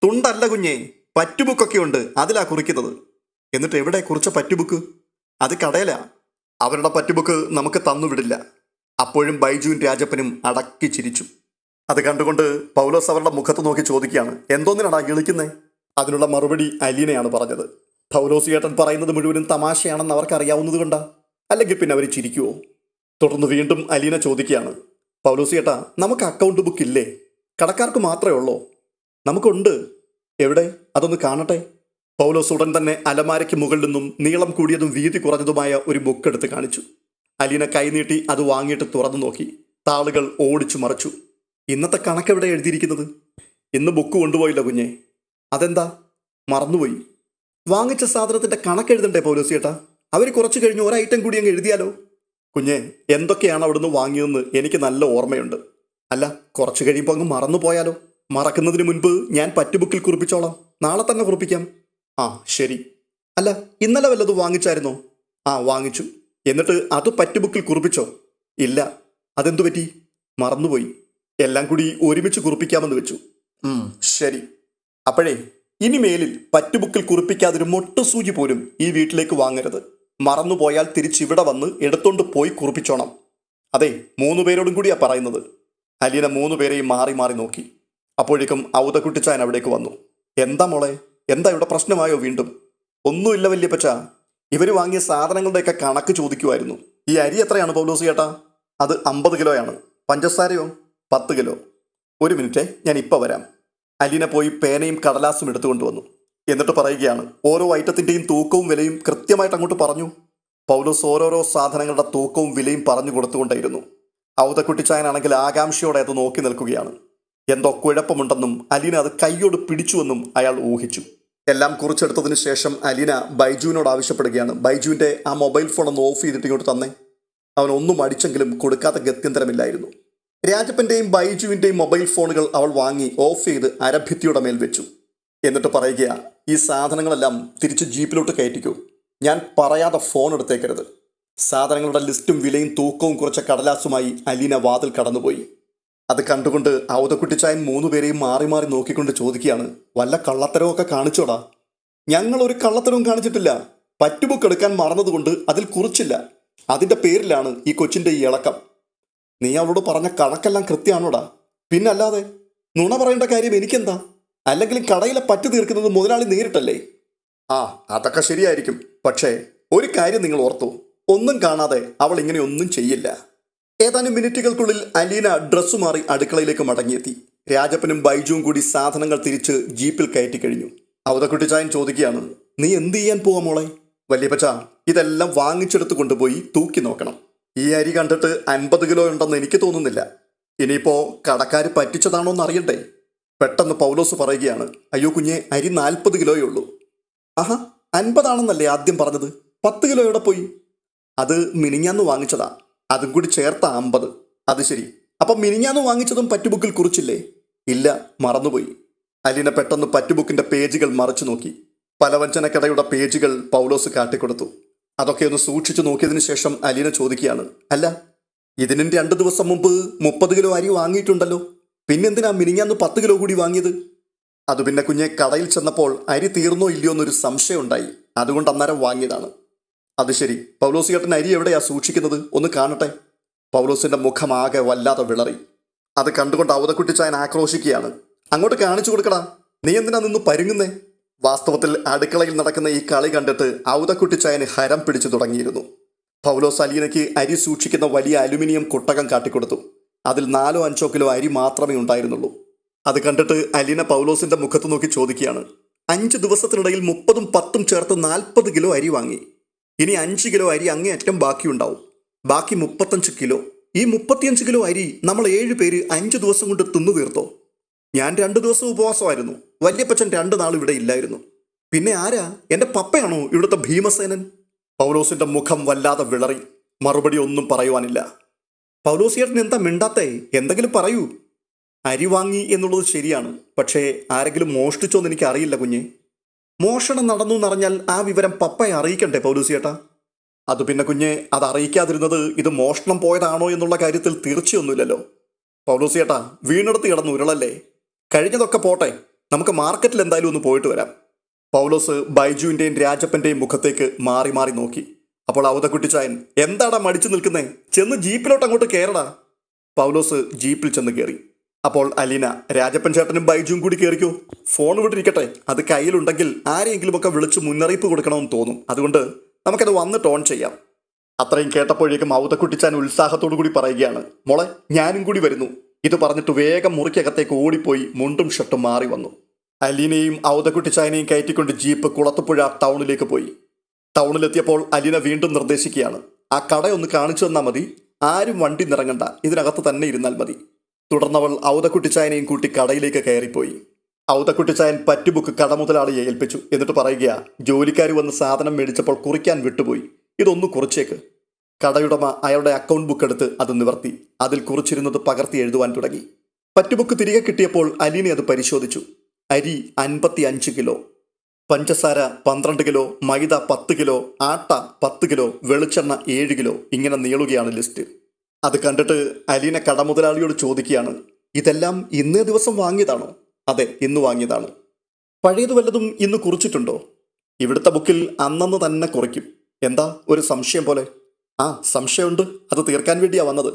തുണ്ടല്ല കുഞ്ഞേ, പറ്റുബുക്കൊക്കെ ഉണ്ട്, അതിലാ കുറിക്കുന്നത്. എന്നിട്ട് എവിടെ കുറിച്ച പറ്റുബുക്ക്? അത് കടയിലാ. അവരുടെ പറ്റുബുക്ക് നമുക്ക് തന്നുവിടില്ല. അപ്പോഴും ബൈജുവും രാജപ്പനും അടക്കി ചിരിച്ചു. അത് കണ്ടുകൊണ്ട് പൗലോസ് അവരുടെ മുഖത്ത് നോക്കി ചോദിക്കുകയാണ്, എന്തോന്നിനാടാ കിളിക്കുന്നേ? അതിനുള്ള മറുപടി അലീനയാണ് പറഞ്ഞത്. പൗലോസ് ചേട്ടൻ പറയുന്നത് മുഴുവനും തമാശയാണെന്ന് അവർക്കറിയാവുന്നത് കൊണ്ടാ, അല്ലെങ്കിൽ പിന്നെ അവർ ചിരിക്കുവോ? തുടർന്ന് വീണ്ടും അലീന ചോദിക്കുകയാണ്, പൗലോസ് ചേട്ടാ, നമുക്ക് അക്കൗണ്ട് ബുക്ക് ഇല്ലേ? കടക്കാർക്ക് മാത്രമേ ഉള്ളോ? നമുക്കുണ്ട്. എവിടെ? അതൊന്ന് കാണട്ടെ. പൗലോസ് ഉടൻ തന്നെ അലമാരയ്ക്ക് മുകളിൽ നിന്നും നീളം കൂടിയതും വീതി കുറഞ്ഞതുമായ ഒരു ബുക്ക് എടുത്ത് കാണിച്ചു. അലീന കൈനീട്ടി അത് വാങ്ങിയിട്ട് തുറന്നു നോക്കി. താളുകൾ ഓടിച്ചു മറിച്ചു. ഇന്നത്തെ കണക്കെവിടെ എഴുതിയിരിക്കുന്നത്? ഇന്ന് ബുക്ക് കൊണ്ടുപോയില്ല കുഞ്ഞെ. അതെന്താ? മറന്നുപോയി. വാങ്ങിച്ച സാധനത്തിൻ്റെ കണക്കെഴുതണ്ടേ പൗലോസ് ചേട്ടാ? അവർ കുറച്ച് കഴിഞ്ഞ് ഒരു ഐറ്റം കൂടി അങ്ങ് എഴുതിയാലോ? കുഞ്ഞെ, എന്തൊക്കെയാണ് അവിടുന്ന് വാങ്ങിയതെന്ന് എനിക്ക് നല്ല ഓർമ്മയുണ്ട്. അല്ല, കുറച്ച് കഴിയുമ്പോൾ അങ്ങ് മറന്നു പോയാലോ? മറക്കുന്നതിന് മുൻപ് ഞാൻ പറ്റുബുക്കിൽ കുറിപ്പിച്ചോളാം. നാളെ തന്നെ കുറിപ്പിക്കാം. ശരി. അല്ല, ഇന്നലെ വല്ലതും വാങ്ങിച്ചായിരുന്നോ? വാങ്ങിച്ചു. എന്നിട്ട് അത് പറ്റുബുക്കിൽ കുറിപ്പിച്ചോ? ഇല്ല. അതെന്തു പറ്റി? മറന്നുപോയി. എല്ലാം കൂടി ഒരുമിച്ച് കുറിപ്പിക്കാമെന്ന് വെച്ചു. ശരി. അപ്പോഴേ, ഇനിമേലിൽ പറ്റുബുക്കിൽ കുറിപ്പിക്കാതൊരു മൊട്ടുസൂചി പോലും ഈ വീട്ടിലേക്ക് വാങ്ങരുത്. മറന്നുപോയാൽ തിരിച്ചിവിടെ വന്ന് എടുത്തോണ്ട് പോയി കുറിപ്പിച്ചോണം. അതെ, 3 പേരോടും കൂടിയാ പറയുന്നത്. അലീന 3 പേരെയും മാറി മാറി നോക്കി. അപ്പോഴേക്കും ഔതക്കുട്ടിച്ചായൻ അവിടേക്ക് വന്നു. എന്താ മോളെ, എന്താ ഇവിടെ പ്രശ്നമായോ വീണ്ടും? ഒന്നുമില്ല വല്യപ്പച്ച, ഇവർ വാങ്ങിയ സാധനങ്ങളുടെയൊക്കെ കണക്ക് ചോദിക്കുമായിരുന്നു. ഈ അരി എത്രയാണ് പൗലോസ് ചേട്ടാ? അത് 50 കിലോയാണ്. പഞ്ചസാരയോ? 10 കിലോ. ഒരു മിനിറ്റ്, ഞാൻ ഇപ്പം വരാം. അലീന പോയി പേനയും കടലാസും എടുത്തുകൊണ്ട് വന്നു. എന്നിട്ട് പറയുകയാണ്, ഓരോ ഐറ്റത്തിൻ്റെയും തൂക്കവും വിലയും കൃത്യമായിട്ട് അങ്ങോട്ട് പറഞ്ഞു. പൗലോസ് ഓരോരോ സാധനങ്ങളുടെ തൂക്കവും വിലയും പറഞ്ഞു കൊടുത്തുകൊണ്ടേയിരുന്നു. ഔതക്കുട്ടിച്ചായനാണെങ്കിൽ ആകാംക്ഷയോടെ അത് നോക്കി നിൽക്കുകയാണ്. എന്തോ കുഴപ്പമുണ്ടെന്നും അലീന അത് കൈയോട് പിടിച്ചുവെന്നും അയാൾ ഊഹിച്ചു. എല്ലാം കുറിച്ചെടുത്തതിന് ശേഷം അലീന ബൈജുവിനോട് ആവശ്യപ്പെടുകയാണ്, ബൈജുവിൻ്റെ ആ മൊബൈൽ ഫോൺ ഒന്ന് ഓഫ് ചെയ്തിട്ട് ഇങ്ങോട്ട് തന്നെ. അവനൊന്നും അടിച്ചെങ്കിലും കൊടുക്കാത്ത ഗത്യന്തരമില്ലായിരുന്നു. രാജപ്പൻ്റെയും ബൈജുവിൻ്റെയും മൊബൈൽ ഫോണുകൾ അവൾ വാങ്ങി ഓഫ് ചെയ്ത് അരഭിത്തിയുടെ മേൽ വെച്ചു. എന്നിട്ട് പറയുക, ഈ സാധനങ്ങളെല്ലാം തിരിച്ച് ജീപ്പിലോട്ട് കയറ്റിക്കൂ. ഞാൻ പറയാതെ ഫോൺ എടുത്തേക്കരുത്. സാധനങ്ങളുടെ ലിസ്റ്റും വിലയും തൂക്കവും കുറച്ച കടലാസുമായി അലീന വാതിൽ കടന്നുപോയി. അത് കണ്ടുകൊണ്ട് ഔതക്കുട്ടിച്ചായൻ 3 പേരെയും മാറി മാറി നോക്കിക്കൊണ്ട് ചോദിക്കുകയാണ്, വല്ല കള്ളത്തരമൊക്കെ കാണിച്ചോടാ? ഞങ്ങളൊരു കള്ളത്തരവും കാണിച്ചിട്ടില്ല. പറ്റുബുക്ക് എടുക്കാൻ മറന്നതുകൊണ്ട് അതിൽ കുറിച്ചില്ല. അതിൻ്റെ പേരിലാണ് ഈ കൊച്ചിൻ്റെ ഈ ഇളക്കം. നീ അവളോട് പറഞ്ഞ കണക്കെല്ലാം കൃത്യമാണോടാ? പിന്നല്ലാതെ നുണ പറയേണ്ട കാര്യം എനിക്കെന്താ? അല്ലെങ്കിലും കടയിലെ പറ്റു തീർക്കുന്നത് മുതലാളി നേരിട്ടല്ലേ? ആ, അതൊക്കെ ശരിയായിരിക്കും. പക്ഷേ ഒരു കാര്യം നിങ്ങൾ ഓർത്തു, ഒന്നും കാണാതെ അവൾ ഇങ്ങനെ ഒന്നും ചെയ്യില്ല. ഏതാനും മിനിറ്റുകൾക്കുള്ളിൽ അലീന ഡ്രസ്സു മാറി അടുക്കളയിലേക്ക് മടങ്ങിയെത്തി. രാജപ്പനും ബൈജുവും കൂടി സാധനങ്ങൾ തിരിച്ച് ജീപ്പിൽ കയറ്റി കഴിഞ്ഞു. ഔതക്കുട്ടിച്ചായൻ ചോദിക്കുകയാണ്, നീ എന്ത് ചെയ്യാൻ പോവാ മോളെ? വല്യപ്പച്ച, ഇതെല്ലാം വാങ്ങിച്ചെടുത്ത് കൊണ്ടുപോയി തൂക്കി നോക്കണം. ഈ അരി കണ്ടിട്ട് 50 കിലോ ഉണ്ടെന്ന് എനിക്ക് തോന്നുന്നില്ല. ഇനിയിപ്പോൾ കടക്കാർ പറ്റിച്ചതാണോ എന്ന് അറിയണ്ടേ? പെട്ടെന്ന് പൗലോസ് പറയുകയാണ്, അയ്യോ കുഞ്ഞെ, അരി 40 കിലോയേ ഉള്ളൂ. ആഹാ, 50 ആണെന്നല്ലേ ആദ്യം പറഞ്ഞത്? 10 കിലോ എവിടെ പോയി? അത് മിനിഞ്ഞാന്ന് വാങ്ങിച്ചതാ, അതും കൂടി ചേർത്ത 50. അത് ശരി, അപ്പം മിനിഞ്ഞാന്ന് വാങ്ങിച്ചതും പറ്റുബുക്കിൽ കുറിച്ചില്ലേ? ഇല്ല, മറന്നുപോയി. അലീന പെട്ടെന്ന് പറ്റുബുക്കിന്റെ പേജുകൾ മറിച്ചു നോക്കി. പലവ്യഞ്ജനക്കടയുടെ പേജുകൾ പൗലോസ് കാട്ടിക്കൊടുത്തു. അതൊക്കെ ഒന്ന് സൂക്ഷിച്ചു നോക്കിയതിനു ശേഷം അലീന ചോദിക്കുകയാണ്, അല്ല, ഇതിനും 2 ദിവസം മുമ്പ് 30 കിലോ അരി വാങ്ങിയിട്ടുണ്ടല്ലോ, പിന്നെന്തിനാ മിനിഞ്ഞാന്ന് 10 കിലോ കൂടി വാങ്ങിയത്? അത് പിന്നെ കുഞ്ഞെ, കടയിൽ ചെന്നപ്പോൾ അരി തീർന്നോ ഇല്ലയോ എന്നൊരു സംശയം ഉണ്ടായി, അതുകൊണ്ട് അന്നേരം വാങ്ങിയതാണ്. അത് ശരി, പൗലോസ് ചേട്ടൻ അരി എവിടെയാ സൂക്ഷിക്കുന്നത്? ഒന്ന് കാണട്ടെ. പൗലോസിന്റെ മുഖമാകെ വല്ലാതെ വിളറി. അത് കണ്ടുകൊണ്ട് ഔതക്കുട്ടിച്ചായൻ ആക്രോശിക്കുകയാണ്, അങ്ങോട്ട് കാണിച്ചു കൊടുക്കടാ, നീ എന്തിനാ നിന്ന് പരുങ്ങുന്നേ? വാസ്തവത്തിൽ അടുക്കളയിൽ നടക്കുന്ന ഈ കളി കണ്ടിട്ട് ഔതക്കുട്ടിച്ചായന് ഹരം പിടിച്ചു തുടങ്ങിയിരുന്നു. പൗലോസ് അലീനയ്ക്ക് അരി സൂക്ഷിക്കുന്ന വലിയ അലുമിനിയം കുട്ടകം കാട്ടിക്കൊടുത്തു. അതിൽ 4-5 കിലോ അരി മാത്രമേ ഉണ്ടായിരുന്നുള്ളൂ. അത് കണ്ടിട്ട് അലീന പൗലോസിന്റെ മുഖത്ത് നോക്കി ചോദിക്കുകയാണ്, 5 ദിവസത്തിനിടയിൽ 30ഉം 10ഉം ചേർത്ത് 40 കിലോ അരി വാങ്ങി. ഇനി 5 കിലോ അരി അങ്ങേയറ്റം ബാക്കിയുണ്ടാവും. ബാക്കി 35 കിലോ. ഈ 35 കിലോ അരി നമ്മൾ 7 പേര് 5 ദിവസം കൊണ്ട് തിന്നു തീർത്തോ? ഞാൻ 2 ദിവസം ഉപവാസമായിരുന്നു. വല്യപ്പച്ചൻ 2 നാൾ ഇവിടെ ഇല്ലായിരുന്നു. പിന്നെ ആരാ? എൻ്റെ പപ്പയാണോ ഇവിടുത്തെ ഭീമസേനൻ? പൗലോസിന്റെ മുഖം വല്ലാതെ വിളറി. മറുപടി ഒന്നും പറയുവാനില്ല. പൗലോസിയേട്ടൻ എന്താ മിണ്ടാത്തേ? എന്തെങ്കിലും പറയൂ. അരി വാങ്ങി എന്നുള്ളത് ശരിയാണ്, പക്ഷേ ആരെങ്കിലും മോഷ്ടിച്ചോന്ന് എനിക്ക് അറിയില്ല കുഞ്ഞെ. മോഷണം നടന്നു എന്നറിഞ്ഞാൽ ആ വിവരം പപ്പയെ അറിയിക്കണ്ടേ പൗലോസിയേട്ടാ? അത് പിന്നെ കുഞ്ഞെ, അത് അറിയിക്കാതിരുന്നത് ഇത് മോഷണം പോയതാണോ എന്നുള്ള കാര്യത്തിൽ തീർച്ചയൊന്നുമില്ലല്ലോ. പൗലോസിയേട്ടാ, വീണെടുത്ത് കിടന്ന് ഉരുളല്ലേ. കഴിഞ്ഞതൊക്കെ പോട്ടെ, നമുക്ക് മാർക്കറ്റിൽ എന്തായാലും ഒന്ന് പോയിട്ട് വരാം. പൗലോസ് ബൈജുവിൻ്റെയും രാജപ്പൻ്റെയും മുഖത്തേക്ക് മാറി മാറി നോക്കി. അപ്പോൾ ഔതക്കുട്ടിച്ചായൻ, എന്താടാ മടിച്ചു നിൽക്കുന്നേ? ചെന്ന് ജീപ്പിലോട്ട് അങ്ങോട്ട് കയറടാ. പൗലോസ് ജീപ്പിൽ ചെന്ന് കയറി. അപ്പോൾ അലീന, രാജപ്പൻ ചേട്ടനും ബൈജുവും കൂടി കയറിക്കോ. ഫോൺ വിട്ടിരിക്കട്ടെ, അത് കയ്യിലുണ്ടെങ്കിൽ ആരെയെങ്കിലുമൊക്കെ വിളിച്ച് മുന്നറിയിപ്പ് കൊടുക്കണമെന്ന് തോന്നും. അതുകൊണ്ട് നമുക്കത് വന്നിട്ട് ഓൺ ചെയ്യാം. അത്രയും കേട്ടപ്പോഴേക്കും ഔതക്കുട്ടിച്ചാൻ ഉത്സാഹത്തോടു കൂടി പറയുകയാണ്, മോളെ, ഞാനും കൂടി വരുന്നു. ഇത് പറഞ്ഞിട്ട് വേഗം മുറിക്കകത്തേക്ക് ഓടിപ്പോയി മുണ്ടും ഷർട്ടും മാറി വന്നു. അലീനയും ഔതക്കുട്ടിച്ചായനെയും കയറ്റിക്കൊണ്ട് ജീപ്പ് കുളത്തുപുഴ ടൗണിലേക്ക് പോയി. ടൗണിലെത്തിയപ്പോൾ അലീന വീണ്ടും നിർദ്ദേശിക്കുകയാണ്, ആ കടയൊന്ന് കാണിച്ചു തന്നാൽ മതി, ആരും വണ്ടി നിറങ്ങണ്ട, ഇതിനകത്ത് തന്നെ ഇരുന്നാൽ മതി. തുടർന്നവൾ ഔതക്കുട്ടിച്ചായനെയും കൂട്ടി കടയിലേക്ക് കയറിപ്പോയി. ഔതക്കുട്ടിച്ചായൻ പറ്റുബുക്ക് കടമുതലാളിയെ ഏൽപ്പിച്ചു. എന്നിട്ട് പറയുക, ജോലിക്കാർ വന്ന് സാധനം മേടിച്ചപ്പോൾ കുറിക്കാൻ വിട്ടുപോയി, ഇതൊന്ന് കുറിച്ചേക്ക്. കടയുടമ അയാളുടെ അക്കൗണ്ട് ബുക്ക് എടുത്ത് അത് നിവർത്തി. അതിൽ കുറിച്ചിരുന്നത് പകർത്തി എഴുതുവാൻ തുടങ്ങി. പറ്റുബുക്ക് തിരികെ കിട്ടിയപ്പോൾ അലീന അത് പരിശോധിച്ചു. അരി 55 കിലോ, പഞ്ചസാര 12 കിലോ, മൈദ 10 കിലോ, ആട്ട 10 കിലോ, വെളിച്ചെണ്ണ 7 കിലോ, ഇങ്ങനെ നീളുകയാണ് ലിസ്റ്റ്. അത് കണ്ടിട്ട് അലീന കടമുതലാളിയോട് ചോദിക്കുകയാണ്, ഇതെല്ലാം ഇന്നേ ദിവസം വാങ്ങിയതാണോ? അതെ, ഇന്ന് വാങ്ങിയതാണ്. പഴയത് വല്ലതും ഇന്ന് കുറിച്ചിട്ടുണ്ടോ? ഇവിടുത്തെ ബുക്കിൽ അന്നന്ന് തന്നെ കുറിക്കും. എന്താ ഒരു സംശയം പോലെ? ആ, സംശയമുണ്ട്, അത് തീർക്കാൻ വേണ്ടിയാ വന്നത്.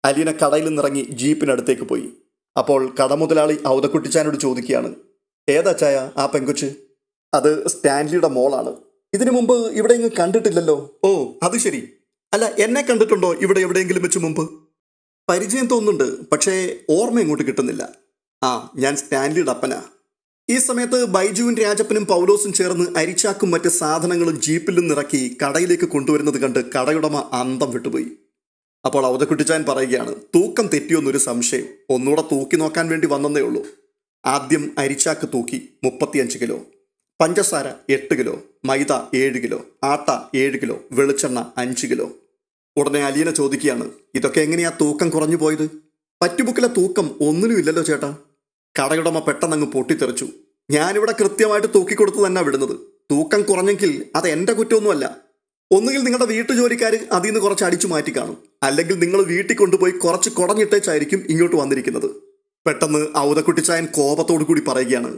അലീന കടയിൽ നിന്നിറങ്ങി ജീപ്പിനടുത്തേക്ക് പോയി. അപ്പോൾ കടമുതലാളി ഔതക്കുട്ടിച്ചാനോട് ചോദിക്കുകയാണ്, ഏതാ ചായ ആ പെങ്കൊച്ച്? അത് സ്റ്റാൻലിയുടെ മോളാണ്. ഇതിനു മുമ്പ് ഇവിടെ ഇങ്ങ് കണ്ടിട്ടില്ലല്ലോ. ഓ, അത് ശരി. അല്ല, എന്നെ കണ്ടിട്ടുണ്ടോ ഇവിടെ എവിടെയെങ്കിലും വെച്ച് മുമ്പ്? പരിചയം തോന്നുന്നുണ്ട്, പക്ഷേ ഓർമ്മ ഇങ്ങോട്ട് കിട്ടുന്നില്ല. ആ, ഞാൻ സ്റ്റാൻലിയുടെ അപ്പനാ. ഈ സമയത്ത് ബൈജുവും രാജപ്പനും പൗലോസും ചേർന്ന് അരിച്ചാക്കും മറ്റ് സാധനങ്ങളും ജീപ്പിൽ നിന്നിറക്കി കടയിലേക്ക് കൊണ്ടുവരുന്നത് കണ്ട് കടയുടമ അന്തം വിട്ടുപോയി. അപ്പോൾ അവതക്കുട്ടിച്ചാൻ പറയുകയാണ്, തൂക്കം തെറ്റിയൊന്നൊരു സംശയം, ഒന്നുകൂടെ തൂക്കി നോക്കാൻ വേണ്ടി വന്നതേ ഉള്ളൂ. ആദ്യം അരിച്ചാക്ക് തൂക്കി 35 കിലോ, പഞ്ചസാര 8 കിലോ, മൈദ 7 കിലോ, ആട്ട 7 കിലോ, വെളിച്ചെണ്ണ 5 കിലോ. ഉടനെ അലീന ചോദിക്കുകയാണ്, ഇതൊക്കെ എങ്ങനെയാ തൂക്കം കുറഞ്ഞു പോയത്? പറ്റുബുക്കിലെ തൂക്കം ഒന്നിനും ഇല്ലല്ലോ ചേട്ടാ. കടയുടമ പെട്ടെന്നങ്ങ് പൊട്ടിത്തെറിച്ചു. ഞാനിവിടെ കൃത്യമായിട്ട് തൂക്കിക്കൊടുത്ത് തന്നെ വിടുന്നത്. തൂക്കം കുറഞ്ഞെങ്കിൽ അത് എൻ്റെ കുറ്റമൊന്നുമല്ല. ഒന്നുകിൽ നിങ്ങളുടെ വീട്ടു ജോലിക്കാർ അതിൽ നിന്ന് കുറച്ച് അടിച്ചു മാറ്റി കാണും, അല്ലെങ്കിൽ നിങ്ങൾ വീട്ടിൽ കൊണ്ടുപോയി കുറച്ച് കുടഞ്ഞിട്ടേച്ചായിരിക്കും ഇങ്ങോട്ട് വന്നിരിക്കുന്നത്. പെട്ടെന്ന് ഔതക്കുട്ടിച്ചായൻ കോപത്തോടു കൂടി പറയുകയാണ്,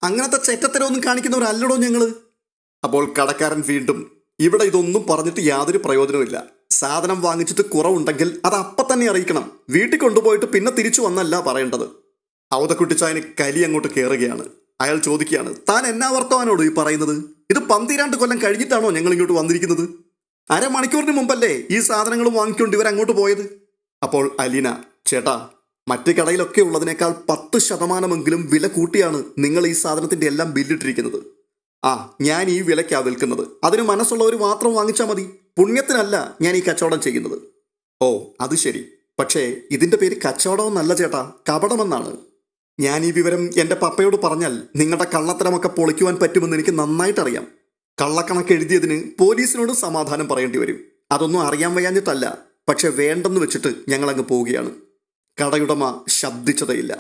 അങ്ങനത്തെ ചെറ്റത്തരമൊന്നും കാണിക്കുന്നവരല്ലടോ ഞങ്ങള്. അപ്പോൾ കടക്കാരൻ വീണ്ടും, ഇവിടെ ഇതൊന്നും പറഞ്ഞിട്ട് യാതൊരു പ്രയോജനമില്ല. സാധനം വാങ്ങിച്ചിട്ട് കുറവുണ്ടെങ്കിൽ അത് അപ്പം തന്നെ അറിയിക്കണം. വീട്ടിൽ കൊണ്ടുപോയിട്ട് പിന്നെ തിരിച്ചു വന്നല്ല പറയേണ്ടത്. ഔതക്കുട്ടിച്ചായന് കലി അങ്ങോട്ട് കയറുകയാണ്. അയാൾ ചോദിക്കുകയാണ്, താൻ എന്നാ വർത്തമാനോട് ഈ പറയുന്നത്? ഇത് 12 കൊല്ലം കഴിഞ്ഞിട്ടാണോ ഞങ്ങൾ ഇങ്ങോട്ട് വന്നിരിക്കുന്നത്? അരമണിക്കൂറിന് മുമ്പല്ലേ ഈ സാധനങ്ങൾ വാങ്ങിക്കൊണ്ട് ഇവരങ്ങോട്ട് പോയത്? അപ്പോൾ അലീന, ചേട്ടാ, മറ്റു കടയിലൊക്കെ ഉള്ളതിനേക്കാൾ 10% വില കൂട്ടിയാണ് നിങ്ങൾ ഈ സാധനത്തിൻ്റെ എല്ലാം ബില്ലിട്ടിരിക്കുന്നത്. ആ, ഞാൻ ഈ വിലയ്ക്കാ വിൽക്കുന്നത്. അതിന് മനസ്സുള്ളവർ മാത്രം വാങ്ങിച്ചാൽ മതി. പുണ്യത്തിനല്ല ഞാൻ ഈ കച്ചവടം ചെയ്യുന്നത്. ഓ, അത് ശരി. പക്ഷേ ഇതിൻ്റെ പേര് കച്ചവടമെന്നല്ല ചേട്ടാ, കപടമെന്നാണ്. ഞാൻ ഈ വിവരം എൻ്റെ പപ്പയോട് പറഞ്ഞാൽ നിങ്ങളുടെ കള്ളത്തരമൊക്കെ പൊളിക്കുവാൻ പറ്റുമെന്ന് എനിക്ക് നന്നായിട്ടറിയാം. കള്ളക്കണക്ക് എഴുതിയതിന് പോലീസിനോട് സമാധാനം പറയേണ്ടി വരും. അതൊന്നും അറിയാൻ വയ്യാഞ്ഞിട്ടല്ല, പക്ഷെ വേണ്ടെന്ന് വെച്ചിട്ട് ഞങ്ങളങ്ങ് പോവുകയാണ്. കടയുടമ ശബ്ദിച്ചതേയില്ല.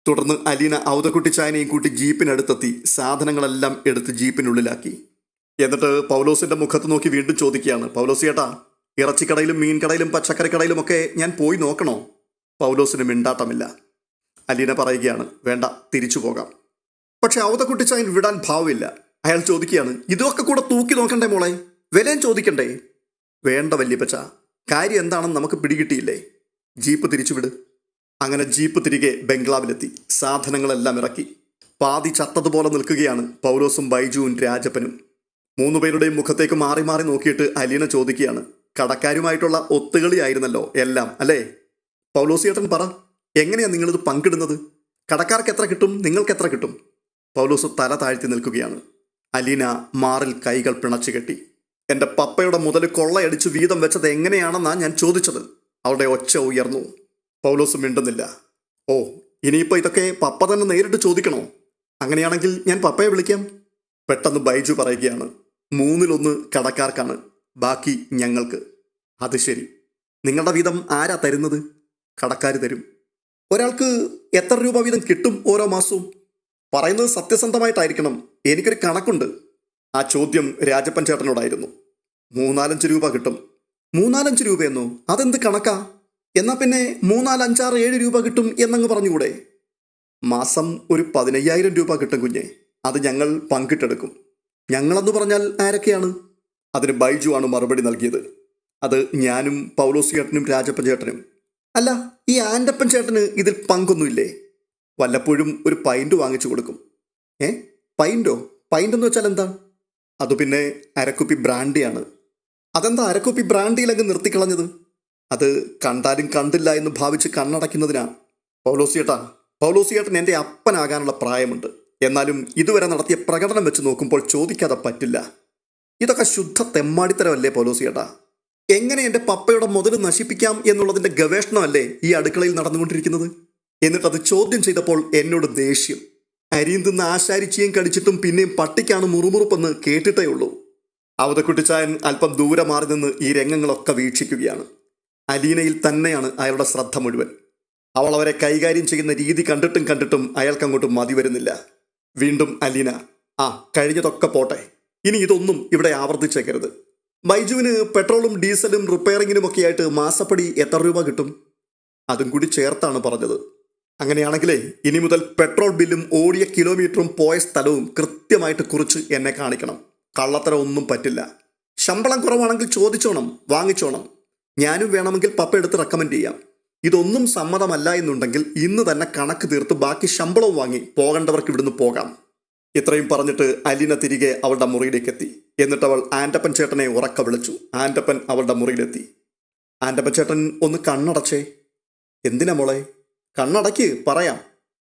തുടർന്ന് അലീന ഔതക്കുട്ടിച്ചായനെയും കൂട്ടി ജീപ്പിനടുത്തെത്തി സാധനങ്ങളെല്ലാം എടുത്ത് ജീപ്പിനുള്ളിലാക്കി. എന്നിട്ട് പൗലോസിന്റെ മുഖത്ത് നോക്കി വീണ്ടും ചോദിക്കുകയാണ്, പൗലോസ് ചേട്ടാ, ഇറച്ചിക്കടയിലും മീൻ കടയിലും പച്ചക്കറി കടയിലുമൊക്കെ ഞാൻ പോയി നോക്കണോ? പൗലോസിന് മിണ്ടാട്ടമില്ല. അലീന പറയുകയാണ്, വേണ്ട, തിരിച്ചു പോകാം. പക്ഷെ ഔതക്കുട്ടിച്ചായൻ വിടാൻ ഭാവമില്ല. അയാൾ ചോദിക്കുകയാണ്, ഇതൊക്കെ കൂടെ തൂക്കി നോക്കണ്ടേ മോളെ? വിലയും ചോദിക്കണ്ടേ? വേണ്ട വല്യപ്പച്ച, കാര്യം എന്താണെന്ന് നമുക്ക് പിടികിട്ടിയില്ലേ. ജീപ്പ് തിരിച്ചുവിട്. അങ്ങനെ ജീപ്പ് തിരികെ ബംഗ്ലാവിലെത്തി സാധനങ്ങളെല്ലാം ഇറക്കി. പാതി ചത്തതുപോലെ നിൽക്കുകയാണ് പൗലോസും ബൈജുവും രാജപ്പനും. 3 പേരുടെയും മുഖത്തേക്ക് മാറി മാറി നോക്കിയിട്ട് അലീന ചോദിക്കുകയാണ്, കടക്കാരുമായിട്ടുള്ള ഒത്തുകളിയായിരുന്നല്ലോ എല്ലാം അല്ലേ? പൗലോസ് ചേട്ടൻ പറ, എങ്ങനെയാ നിങ്ങളിത് പങ്കിടുന്നത്? കടക്കാർക്ക് എത്ര കിട്ടും, നിങ്ങൾക്ക് എത്ര കിട്ടും? പൗലോസ് തല താഴ്ത്തി നിൽക്കുകയാണ്. അലീന മാറിൽ കൈകൾ പിണച്ചു കെട്ടി. എൻ്റെ പപ്പയുടെ മുതൽ കൊള്ളയടിച്ച് വീതം വെച്ചത് എങ്ങനെയാണെന്നാണ് ഞാൻ ചോദിച്ചത്. അവളുടെ ഒച്ച ഉയർന്നു. പൗലോസ് മിണ്ടുന്നില്ല. ഓ, ഇനിയിപ്പോൾ ഇതൊക്കെ പപ്പ തന്നെ നേരിട്ട് ചോദിക്കണോ? അങ്ങനെയാണെങ്കിൽ ഞാൻ പപ്പയെ വിളിക്കാം. പെട്ടെന്ന് ബൈജു പറയുകയാണ്, 1/3 കടക്കാർക്കാണ്, ബാക്കി ഞങ്ങൾക്ക്. അത് ശരി. നിങ്ങളുടെ വീതം ആരാ തരുന്നത്? കടക്കാർ തരും. ഒരാൾക്ക് എത്ര രൂപ വീതം കിട്ടും ഓരോ മാസവും? പറയുന്നത് സത്യസന്ധമായിട്ടായിരിക്കണം, എനിക്കൊരു കണക്കുണ്ട്. ആ ചോദ്യം രാജപ്പൻ ചേട്ടനോടായിരുന്നു. 3-4-5 രൂപ കിട്ടും. 3-4-5 രൂപയെന്നോ? അതെന്ത് കണക്കാ? എന്നാൽ പിന്നെ 3-4-5-6-7 രൂപ കിട്ടും എന്നങ്ങ് പറഞ്ഞുകൂടെ? മാസം ഒരു 15,000 രൂപ കിട്ടും കുഞ്ഞെ. അത് ഞങ്ങൾ പങ്കിട്ടെടുക്കും. ഞങ്ങളെന്ന് പറഞ്ഞാൽ ആരൊക്കെയാണ്? അതിന് ബൈജു ആണ് മറുപടി നൽകിയത്. അത് ഞാനും പൗലോസ് ചേട്ടനും രാജപ്പൻ ചേട്ടനും. അല്ല, ഈ ആൻ്റപ്പൻ ചേട്ടന് ഇതിൽ പങ്കൊന്നുമില്ലേ? വല്ലപ്പോഴും ഒരു പൈൻറ്റ് വാങ്ങിച്ചു കൊടുക്കും. പൈൻറ്റോ? പൈൻറ്റെന്ന് വെച്ചാൽ എന്താ? അത് പിന്നെ അരക്കുപ്പി ബ്രാൻഡിയാണ്. അതെന്താ അരക്കുപ്പി ബ്രാൻഡിയിലങ്ങ് നിർത്തിക്കളഞ്ഞത്? അത് കണ്ടാലും കണ്ടില്ല എന്ന് ഭാവിച്ച് കണ്ണടയ്ക്കുന്നതിനാ. പൗലോസ് ചേട്ടൻ എൻ്റെ അപ്പനാകാനുള്ള പ്രായമുണ്ട്. എന്നാലും ഇതുവരെ നടത്തിയ പ്രകടനം വെച്ച് നോക്കുമ്പോൾ ചോദിക്കാതെ പറ്റില്ല. ഇതൊക്കെ ശുദ്ധ തെമ്മാടിത്തരമല്ലേ പൗലോസ് ചേട്ടാ? എങ്ങനെ എൻ്റെ പപ്പയുടെ മുതൽ നശിപ്പിക്കാം എന്നുള്ളതിൻ്റെ ഗവേഷണമല്ലേ ഈ അടുക്കളയിൽ നടന്നുകൊണ്ടിരിക്കുന്നത്? എന്നിട്ടത് ചോദ്യം ചെയ്തപ്പോൾ എന്നോട് ദേഷ്യം. അരിയും തിന്ന് ആശാരിച്ചിയും കടിച്ചിട്ടും പിന്നെയും പട്ടിക്കാണ് മുറുമുറുപ്പെന്ന് കേട്ടിട്ടേ ഉള്ളൂ. അവതക്കുട്ടിച്ചായൻ അല്പം ദൂരെ മാറി നിന്ന് ഈ രംഗങ്ങളൊക്കെ വീക്ഷിക്കുകയാണ്. അലീനയിൽ തന്നെയാണ് അയാളുടെ ശ്രദ്ധ മുഴുവൻ. അവൾ അവരെ കൈകാര്യം ചെയ്യുന്ന രീതി കണ്ടിട്ടും അയാൾക്കങ്ങോട്ട് മതി വരുന്നില്ല. വീണ്ടും അലീന, കഴിഞ്ഞതൊക്കെ പോട്ടെ, ഇനി ഇതൊന്നും ഇവിടെ ആവർത്തിച്ചേക്കരുത്. ബൈജുവിന് പെട്രോളും ഡീസലും റിപ്പയറിങ്ങിനുമൊക്കെ ആയിട്ട് മാസപ്പടി എത്ര രൂപ കിട്ടും? അതും കൂടി ചേർത്താണ് പറഞ്ഞത്. അങ്ങനെയാണെങ്കിലേ ഇനി മുതൽ പെട്രോൾ ബില്ലും ഓടിയ കിലോമീറ്ററും പോയ സ്ഥലവും കൃത്യമായിട്ട് കുറിച്ച് എന്നെ കാണിക്കണം. കള്ളത്തരം ഒന്നും പറ്റില്ല. ശമ്പളം കുറവാണെങ്കിൽ ചോദിച്ചോണം, വാങ്ങിച്ചോണം. ഞാനും വേണമെങ്കിൽ പപ്പ എടുത്ത് റെക്കമെൻഡ് ചെയ്യാം. ഇതൊന്നും സമ്മതമല്ല എന്നുണ്ടെങ്കിൽ ഇന്ന് തന്നെ കണക്ക് തീർത്ത് ബാക്കി ശമ്പളവും വാങ്ങി പോകേണ്ടവർക്ക് ഇവിടുന്ന് പോകാം. ഇത്രയും പറഞ്ഞിട്ട് അലീന തിരികെ അവളുടെ മുറിയിലേക്ക് എത്തി. എന്നിട്ട് അവൾ ആൻ്റപ്പൻ ചേട്ടനെ ഉറക്ക വിളിച്ചു. ആൻ്റപ്പൻ അവളുടെ മുറിയിലെത്തി. ആൻ്റപ്പൻ ചേട്ടൻ ഒന്ന് കണ്ണടച്ചേ. എന്തിനാ മോളെ? കണ്ണടയ്ക്ക്, പറയാം.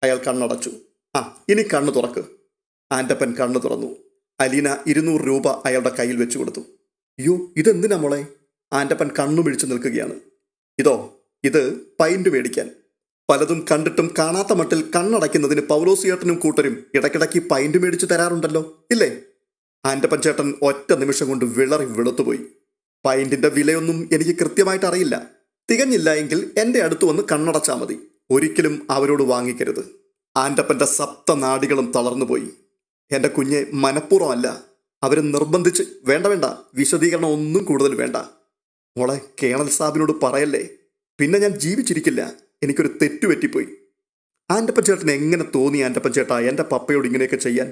അയാൾ കണ്ണടച്ചു. ആ, ഇനി കണ്ണു തുറക്ക്. ആൻ്റപ്പൻ കണ്ണു തുറന്നു. അലീന 200 രൂപ അയാളുടെ കയ്യിൽ വെച്ചു കൊടുത്തു. അയ്യോ, ഇതെന്തിനാ മോളെ? ആൻ്റപ്പൻ കണ്ണു മിഴിച്ചു നിൽക്കുകയാണ്. ഇത് പൈൻറ്റ് മേടിക്കാൻ. പലതും കണ്ടിട്ടും കാണാത്ത മട്ടിൽ കണ്ണടയ്ക്കുന്നതിന് പൗലോസിയേട്ടനും കൂട്ടരും ഇടയ്ക്കിടയ്ക്ക് പൈൻറ്റ് മേടിച്ചു തരാറുണ്ടല്ലോ, ഇല്ലേ? ആൻ്റപ്പൻ ചേട്ടൻ ഒറ്റ നിമിഷം കൊണ്ട് വിളറി വെളുത്തുപോയി. പൈൻറ്റിൻ്റെ വിലയൊന്നും എനിക്ക് കൃത്യമായിട്ട് അറിയില്ല. തികഞ്ഞില്ല എങ്കിൽ എൻ്റെ അടുത്ത് വന്ന് കണ്ണടച്ചാൽ മതി. ഒരിക്കലും അവരോട് വാങ്ങിക്കരുത്. ആൻ്റപ്പൻ്റെ സപ്തനാഡികളും തളർന്നുപോയി. എൻ്റെ കുഞ്ഞെ, മനഃപൂർവ്വമല്ല, അവർ നിർബന്ധിച്ച്. വേണ്ട, വിശദീകരണം ഒന്നും കൂടുതൽ വേണ്ട. മോളെ, കേണൽ സാബിനോട് പറയല്ലേ, പിന്നെ ഞാൻ ജീവിച്ചിരിക്കില്ല. എനിക്കൊരു തെറ്റുപറ്റിപ്പോയി. ആൻ്റപ്പൻ ചേട്ടന് എങ്ങനെ തോന്നി ആൻ്റപ്പൻ ചേട്ടാ എൻ്റെ പപ്പയോട് ഇങ്ങനെയൊക്കെ ചെയ്യാൻ?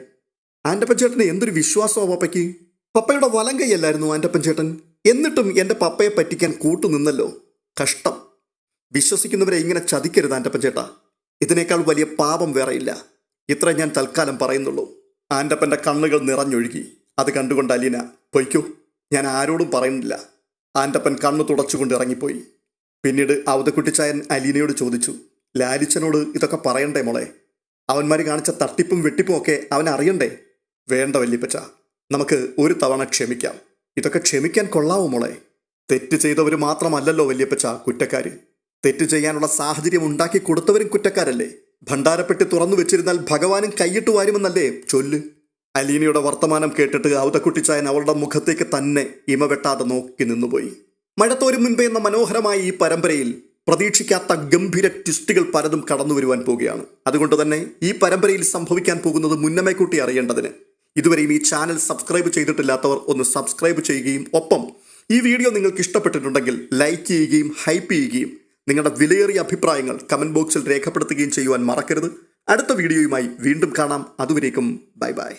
ആൻ്റപ്പൻ ചേട്ടന് എന്തൊരു വിശ്വാസമോ പപ്പയ്ക്ക്. പപ്പയുടെ വലം കൈയല്ലായിരുന്നു ആൻ്റപ്പൻ ചേട്ടൻ. എന്നിട്ടും എൻ്റെ പപ്പയെ പറ്റിക്കാൻ കൂട്ടുനിന്നല്ലോ. കഷ്ടം. വിശ്വസിക്കുന്നവരെ ഇങ്ങനെ ചതിക്കരുത് ആൻ്റപ്പൻ ചേട്ടാ. ഇതിനേക്കാൾ വലിയ പാപം വേറെയില്ല. ഇത്ര ഞാൻ തൽക്കാലം പറയുന്നുള്ളൂ. ആൻ്റപ്പൻ്റെ കണ്ണുകൾ നിറഞ്ഞൊഴുകി. അത് കണ്ടുകൊണ്ട് അലീന, പൊയ്ക്കോ, ഞാൻ ആരോടും പറയുന്നില്ല. ആൻ്റപ്പൻ കണ്ണു തുടച്ചുകൊണ്ട് ഇറങ്ങിപ്പോയി. പിന്നീട് ഔതക്കുട്ടിച്ചായൻ അലീനയോട് ചോദിച്ചു, ലാലിച്ചനോട് ഇതൊക്കെ പറയണ്ടേ മോളെ? അവന്മാർ കാണിച്ച തട്ടിപ്പും വെട്ടിപ്പും ഒക്കെ അവൻ അറിയണ്ടേ? വേണ്ട വല്യപ്പച്ച, നമുക്ക് ഒരു തവണ ക്ഷമിക്കാം. ഇതൊക്കെ ക്ഷമിക്കാൻ കൊള്ളാവോ മോളെ? തെറ്റ് ചെയ്തവർ മാത്രമല്ലല്ലോ വല്യപ്പച്ച കുറ്റക്കാർ. തെറ്റ് ചെയ്യാനുള്ള സാഹചര്യം ഉണ്ടാക്കി കൊടുത്തവരും കുറ്റക്കാരല്ലേ? ഭണ്ഡാരപ്പെട്ടി തുറന്നു വെച്ചിരുന്നാൽ ഭഗവാനും കൈയിട്ട് വാരുമെന്നല്ലേ ചൊല്ല്? അലീനയുടെ വർത്തമാനം കേട്ടിട്ട് ഔതക്കുട്ടിച്ചായൻ അവളുടെ മുഖത്തേക്ക് തന്നെ ഇമവെട്ടാതെ നോക്കി നിന്നുപോയി. മഴത്തോരും മുൻപേ എന്ന മനോഹരമായ ഈ പരമ്പരയിൽ പ്രതീക്ഷിക്കാത്ത ഗംഭീര ട്വിസ്റ്റുകൾ പലതും കടന്നു വരുവാൻ പോവുകയാണ്. അതുകൊണ്ട് തന്നെ ഈ പരമ്പരയിൽ സംഭവിക്കാൻ പോകുന്നത് മുന്നമേ കൂട്ടി അറിയേണ്ടതിന് ഇതുവരെയും ഈ ചാനൽ സബ്സ്ക്രൈബ് ചെയ്തിട്ടില്ലാത്തവർ ഒന്ന് സബ്സ്ക്രൈബ് ചെയ്യുകയും ഒപ്പം ഈ വീഡിയോ നിങ്ങൾക്ക് ഇഷ്ടപ്പെട്ടിട്ടുണ്ടെങ്കിൽ ലൈക്ക് ചെയ്യുകയും ഹൈപ്പ് ചെയ്യുകയും നിങ്ങളുടെ വിലയേറിയ അഭിപ്രായങ്ങൾ കമൻറ്റ് ബോക്സിൽ രേഖപ്പെടുത്തുകയും ചെയ്യുവാൻ മറക്കരുത്. അടുത്ത വീഡിയോയുമായി വീണ്ടും കാണാം. അതുവരേക്കും ബൈ ബൈ.